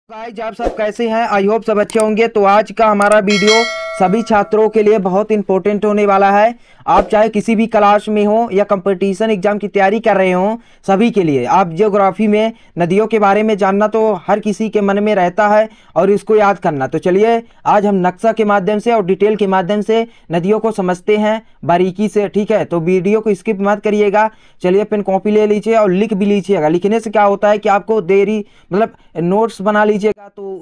Guys आप सब कैसे हैं? आई होप सब अच्छे होंगे। तो आज का हमारा वीडियो सभी छात्रों के लिए बहुत इंपॉर्टेंट होने वाला है। आप चाहे किसी भी क्लास में हो या कंपटीशन एग्जाम की तैयारी कर रहे हो, सभी के लिए। आप ज्योग्राफी में नदियों के बारे में जानना तो हर किसी के मन में रहता है और इसको याद करना। तो चलिए आज हम नक्शा के माध्यम से और डिटेल के माध्यम से नदियों को समझते हैं बारीकी से, ठीक है। तो वीडियो को स्किप मत करिएगा। चलिए पेन कॉपी ले लीजिए और लिख भी लीजिएगा। लिखने से क्या होता है कि आपको देरी मतलब नोट्स बना लीजिएगा तो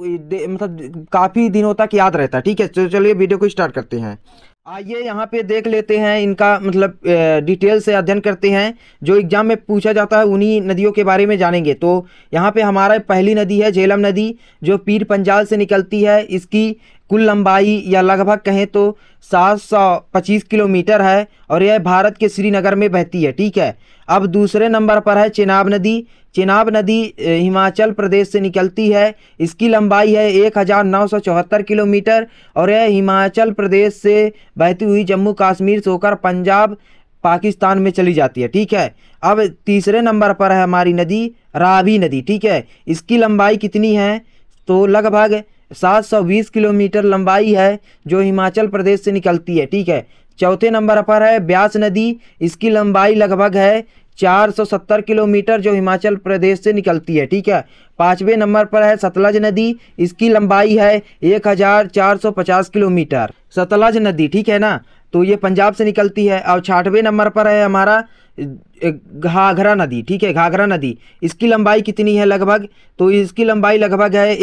मतलब काफ़ी दिनों तक याद रहता है, ठीक है। तो चलिए वीडियो को स्टार्ट करते हैं। आइए यहाँ पे देख लेते हैं इनका मतलब डिटेल से अध्ययन करते हैं। जो एग्जाम में पूछा जाता है उन्हीं नदियों के बारे में जानेंगे। तो यहाँ पे हमारा पहली नदी है झेलम नदी, जो पीर पंजाल से निकलती है। इसकी कुल लंबाई या लगभग कहें तो 725 किलोमीटर है और यह भारत के श्रीनगर में बहती है, ठीक है। अब दूसरे नंबर पर है चेनाब नदी। चेनाब नदी हिमाचल प्रदेश से निकलती है। इसकी लंबाई है 1974 किलोमीटर और यह हिमाचल प्रदेश से बहती हुई जम्मू कश्मीर से होकर पंजाब पाकिस्तान में चली जाती है, ठीक है। अब तीसरे नंबर पर है हमारी नदी रावी नदी, ठीक है। इसकी लंबाई कितनी है तो लगभग 720 किलोमीटर लंबाई है, जो हिमाचल प्रदेश से निकलती है, ठीक है। चौथे नंबर पर है ब्यास नदी। इसकी लंबाई लगभग है 470 किलोमीटर, जो हिमाचल प्रदेश से निकलती है, ठीक है। पाँचवें नंबर पर है सतलज नदी। इसकी लंबाई है 1450 किलोमीटर, सतलज नदी, ठीक है ना। तो ये पंजाब से निकलती है। और छठवें नंबर पर है हमारा घाघरा नदी, ठीक है। घाघरा नदी इसकी लंबाई कितनी है लगभग तो इसकी लंबाई लगभग है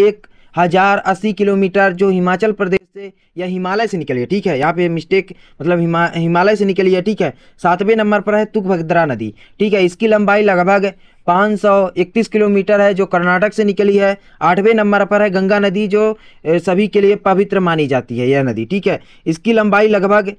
1080 किलोमीटर, जो हिमाचल प्रदेश से या हिमालय से निकली है, ठीक है। यहाँ पे मिस्टेक मतलब हिमालय से निकली है, ठीक है। सातवें नंबर पर है तुंगभद्रा नदी, ठीक है। इसकी लंबाई लगभग 531 किलोमीटर है, जो कर्नाटक से निकली है। आठवें नंबर पर है गंगा नदी, जो सभी के लिए पवित्र मानी जाती है यह नदी, ठीक है। इसकी लंबाई लगभग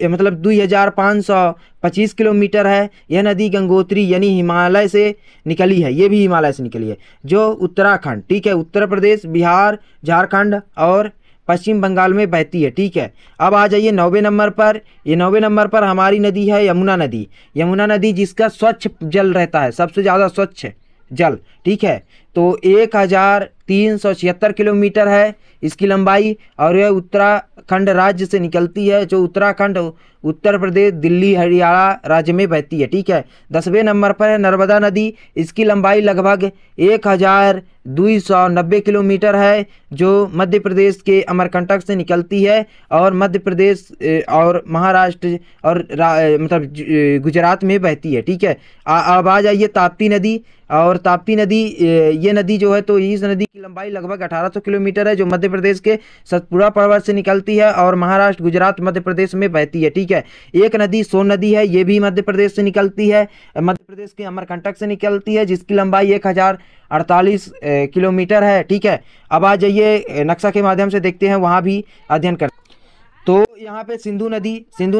मतलब 2525 किलोमीटर है। यह नदी गंगोत्री यानी हिमालय से निकली है, ये भी हिमालय से निकली है, जो उत्तराखंड, ठीक है, उत्तर प्रदेश, बिहार, झारखंड और पश्चिम बंगाल में बहती है, ठीक है। अब आ जाइए 9वें नंबर पर। ये 9वें नंबर पर हमारी नदी है यमुना नदी। यमुना नदी जिसका स्वच्छ जल रहता है, सबसे ज़्यादा स्वच्छ जल, ठीक है। तो 1376 किलोमीटर है इसकी लंबाई और यह उत्तराखंड राज्य से निकलती है, जो उत्तराखंड, उत्तर प्रदेश, दिल्ली, हरियाणा राज्य में बहती है, ठीक है। 10वें नंबर पर है नर्मदा नदी। इसकी लंबाई लगभग 1290 किलोमीटर है, जो मध्य प्रदेश के अमरकंटक से निकलती है और मध्य प्रदेश और महाराष्ट्र और मतलब गुजरात में बहती है, ठीक है। अब आ जाइए ताप्ती नदी। और ताप्ती नदी ये नदी जो है तो इस नदी की लंबाई लगभग 1800 किलोमीटर है, जो मध्य प्रदेश के सतपुड़ा पर्वत से निकलती है और महाराष्ट्र, गुजरात, मध्य प्रदेश में बहती है, ठीक है। एक नदी सोन नदी है, ये भी मध्य प्रदेश से निकलती है, मध्य प्रदेश के अमरकंटक से निकलती है, जिसकी लंबाई 1048 किलोमीटर है, ठीक है। अब आ जाइए नक्शा के माध्यम से देखते हैं, वहाँ भी अध्ययन करते हैं। तो यहाँ पे सिंधु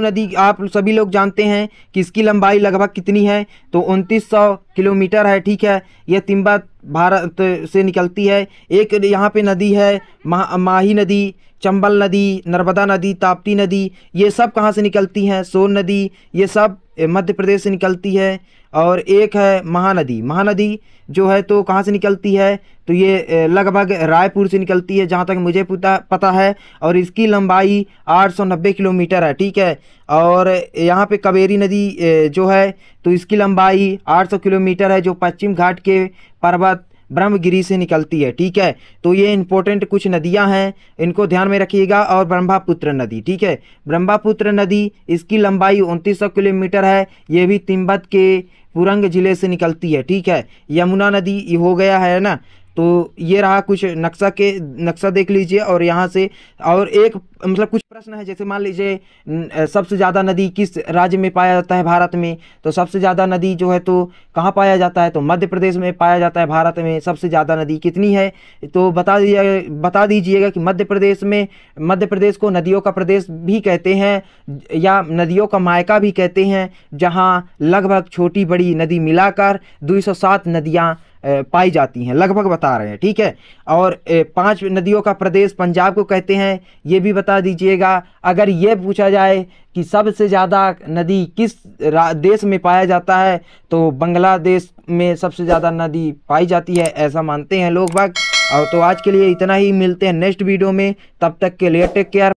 नदी आप सभी लोग जानते हैं कि इसकी लंबाई लगभग कितनी है तो 2900 किलोमीटर है, ठीक है। यह तिब्बत भारत से निकलती है। एक यहाँ पे नदी है माही नदी, चंबल नदी, नर्मदा नदी, ताप्ती नदी, ये सब कहाँ से निकलती हैं? सोन नदी, ये सब मध्य प्रदेश से निकलती है। और एक है महानदी जो है तो कहाँ से निकलती है तो ये लगभग रायपुर से निकलती है, जहाँ तक मुझे पता है। और इसकी लंबाई 890 किलोमीटर है, ठीक है। और यहाँ पे कावेरी नदी जो है तो इसकी लंबाई 800 किलोमीटर है, जो पश्चिम घाट के पर्वत ब्रह्मगिरी से निकलती है, ठीक है। तो ये इंपॉर्टेंट कुछ नदियां हैं, इनको ध्यान में रखिएगा। और ब्रह्मपुत्र नदी, ठीक है। ब्रह्मपुत्र नदी इसकी लंबाई 2900 किलोमीटर है, ये भी तिब्बत के पुरंग जिले से निकलती है, ठीक है। यमुना नदी ये हो गया है ना। तो ये रहा कुछ नक्शा देख लीजिए। और यहाँ से और एक मतलब कुछ प्रश्न है, जैसे मान लीजिए सबसे ज़्यादा नदी किस राज्य में पाया जाता है भारत में, तो सबसे ज़्यादा नदी जो है तो कहाँ पाया जाता है तो मध्य प्रदेश में पाया जाता है। भारत में सबसे ज़्यादा नदी कितनी है तो बता दीजिएगा कि मध्य प्रदेश को नदियों का प्रदेश भी कहते हैं या नदियों का मायका भी कहते हैं, जहाँ लगभग छोटी बड़ी नदी मिलाकर 207 नदियाँ पाई जाती हैं, लगभग बता रहे हैं, ठीक है। और 5 नदियों का प्रदेश पंजाब को कहते हैं, ये भी बता दीजिएगा। अगर ये पूछा जाए कि सबसे ज़्यादा नदी किस देश में पाया जाता है तो बांग्लादेश में सबसे ज़्यादा नदी पाई जाती है, ऐसा मानते हैं लोग बाग। और तो आज के लिए इतना ही, मिलते हैं नेक्स्ट वीडियो में, तब तक के लिए टेक केयर।